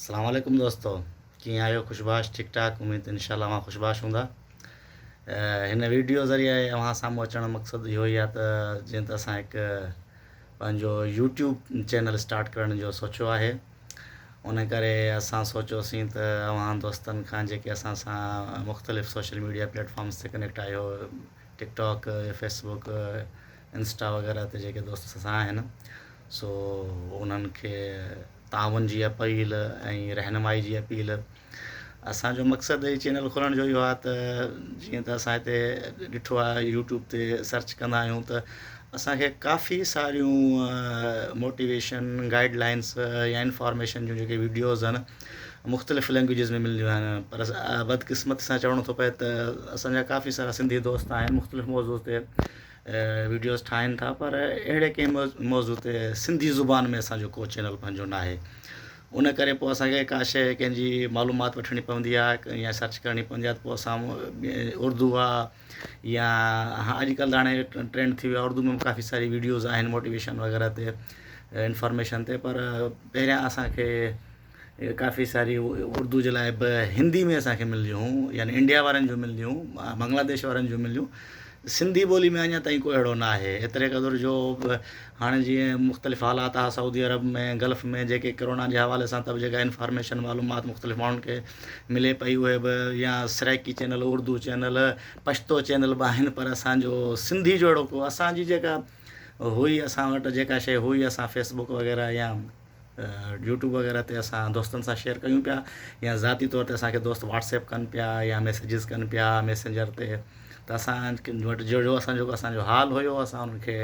अस्सलाम वालेकुम दोस्तों, कीअं आहियो? ख़ुशबाश ठीक ठाक? उम्मीद इंशाल्लाह मां ख़ुशबाश हूंदा। हिन वीडियो ज़रिए अव्हां साम्हूं अचण जो मक़सदु इहो ई आहे त जीअं त असां हिकु पंहिंजो यूट्यूब चैनल स्टार्ट करण जो सोचियो आहे। उन करे असां सोचियोसीं त अव्हां दोस्तनि खां जेके असां सां मुख़्तलिफ़ सोशल मीडिया प्लेटफॉर्म्स ते कनेक्ट आहियो, टिकटॉक, फेसबुक, इंस्टा वग़ैरह ते जेके दोस्त असां आहिनि, सो उन्हनि खे ताउन जी अपील ऐं रहनुमाई जी अपील। असांजो मक़सदु ई चैनल खोलण जो इहो आहे त जीअं त असां हिते ॾिठो आहे यूट्यूब ते सर्च कंदा आहियूं त असांखे काफ़ी सारियूं मोटिवेशन गाइडलाइंस या इंफॉर्मेशन जूं जेके वीडियोज़ आहिनि मुख़्तलिफ़ लैंग्वेजिस में मिलंदियूं आहिनि। पर बदक़िस्मत सां चवणो थो पए त असांजा काफ़ी सारा सिंधी दोस्त आहिनि मुख़्तलिफ़ मौज़ू ते वीडियोज़ ठाहिनि था, पर अहिड़े कंहिं मौज़ू ते सिंधी ज़ुबान में असांजो को चैनल पंहिंजो न आहे। उन करे पोइ असांखे का शइ कंहिंजी मालूमात वठणी पवंदी आहे या सर्च करणी पवंदी आहे, त पोइ असां उर्दू आहे या अॼुकल्ह हाणे ट्रेंड थी वियो आहे उर्दू में काफ़ी सारी वीडियोज़ आहिनि मोटिवेशन वग़ैरह ते, इंफॉर्मेशन ते। पर पहिरियां असांखे काफ़ी सारी उर्दू जे लाइ बि हिंदी में असांखे मिलियूं हुयूं, यानी इंडिया वारनि जूं मिलियूं, बांग्लादेश वारनि जूं मिलियूं। सिंधी ॿोली में अञा ताईं को अहिड़ो न आहे। एतिरे क़दुरु जो हाणे जीअं मुख़्तलिफ़ हालात आहे सऊदी अरब में, गल्फ़ में, जेके कोरोना जे हवाले सां त जेका इंफॉर्मेशन मालूमात मुख़्तलिफ़ माण्हुनि खे मिले पई, उहे बि या Saraiki channel, Urdu channel, Pashto channel बि आहिनि। पर असांजो सिंधी जो अहिड़ो को असांजी जेका हुई, असां वटि जेका शइ हुई, असां फेसबुक वग़ैरह या यूट्यूब वग़ैरह ते असां दोस्तनि सां शेयर कयूं पिया, या ज़ाती तौर ते असांखे दोस्त व्हाट्सएप कनि पिया या मैसेजिस कनि पिया मैसेंजर ते। त असां वटि जो असांजो हाल हुयो असां उनखे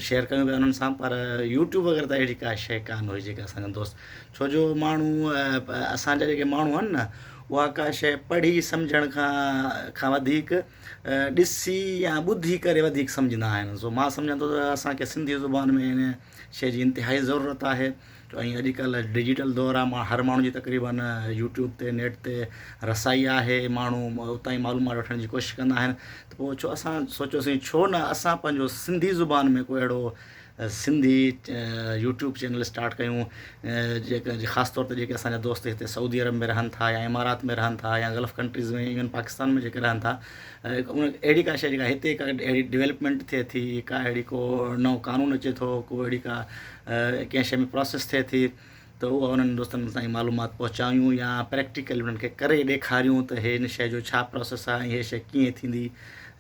शेयर कयूं पिया उन्हनि सां। पर यूट्यूब वग़ैरह त अहिड़ी का शइ कान हुई जेके असांजा दोस्त, छो जो माण्हू असांजा जेके माण्हू आहिनि न, उहा का शइ पढ़ी सम्झण खां वधीक ॾिसी या ॿुधी करे वधीक सम्झंदा आहिनि। सो मां सम्झां थो त असांखे सिंधी ज़ुबान में हिन शइ जी इंतिहाई ज़रूरत आहे। ऐं अॼुकल्ह डिजिटल दौरु आहे, हर माण्हू जी तक़रीबन यूट्यूब ते नेट ते रसाई आहे, माण्हू उतां ई मालूमात वठण जी कोशिशि कंदा आहिनि। त पोइ छो असां सोचियोसीं छो न असां पंहिंजो सिंधी ज़ुबान में को अहिड़ो सिंधी यूट्यूब चैनल स्टार्ट कयूं, जेके ख़ासि तौर ते जेके असांजा दोस्त हिते सऊदी अरब में रहनि था या इमारात में रहनि था या गल्फ़ कंट्रीज़ में, इवन पाकिस्तान में जेके रहनि था, अहिड़ी का शइ जेका हिते का अहिड़ी डेवलपमेंट थिए थी, का अहिड़ी को नओं कानून अचे थो, को अहिड़ी का कंहिं शइ में प्रोसेस थिए थी, त उहा उन्हनि दोस्तनि ताईं मालूमात पहुचायूं या प्रैक्टिकली उन्हनि खे करे ॾेखारियूं त हिन शइ जो छा प्रोसेस आहे, इहा शइ कीअं थींदी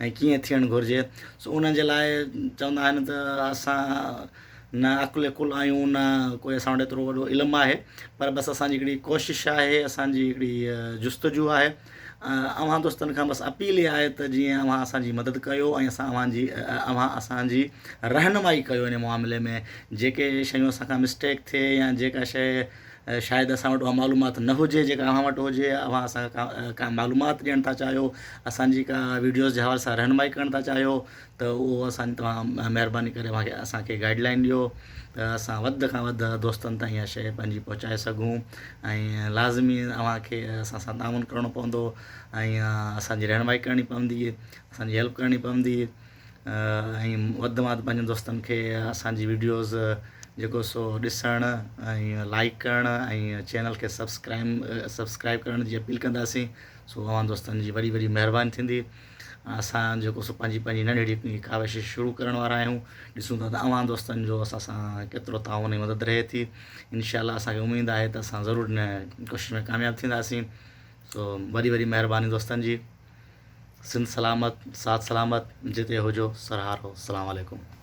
ऐं कीअं थियणु घुरिजे। सो उन जे लाइ चवंदा आहिनि त असां न अकुल कुल आहियूं, न कोई असां वटि एतिरो वॾो इल्मु आहे, पर बसि असांजी हिकिड़ी कोशिशि आहे, असांजी हिकिड़ी जुस्तजू आहे। अव्हां दोस्तनि खां बसि अपील ई आहे त जीअं अव्हां असांजी मदद कयो ऐं अव्हां असांजी रहनुमाई कयो इन मामले में। जेके शयूं असांखां मिस्टेक थिए या जेका शइ शायदि असां वटि उहा मालूमात न हुजे जेका अव्हां वटि हुजे, अव्हां असांखे का मालूमात ॾियणु था चाहियो, असांजी का वीडियोज़ जे हवाले सां रहनुमाई करणु था चाहियो, त उहो तव्हां महिरबानी करे असांखे गाइडलाइन ॾियो त असां वधि खां वधि दोस्तनि ताईं इहा शइ पंहिंजी पहुचाए सघूं। ऐं लाज़मी अव्हांखे असां सां ताउन करिणो पवंदो ऐं असांजी रहनुमाई करणी पवंदी, असांजी हेल्प करणी पवंदी। ऐं वधि में वधि पंहिंजनि दोस्तनि खे असांजी वीडियोज़ जेको सो ॾिसणु ऐं लाइक करणु ऐं चैनल खे सब्सक्राइब करण जी अपील कंदासीं। सो अव्हां दोस्तनि जी वॾी वॾी महिरबानी थींदी। असां जेको सो पंहिंजी नंढड़ी काविश शुरू करण वारा आहियूं। ॾिसूं था त अव्हां दोस्तनि जो असां सां केतिरो ताउन ऐं मदद रहे थी। इंशाअल्लाह असांखे उमेदु आहे त असां ज़रूरु हिन कोशिशि में कामयाबु थींदासीं। सो वॾी वॾी महिरबानी दोस्तनि जी। सिंध सलामत, साथ सलामत, जिते हुजो सरहारो। अस्सलाम वालेकुम।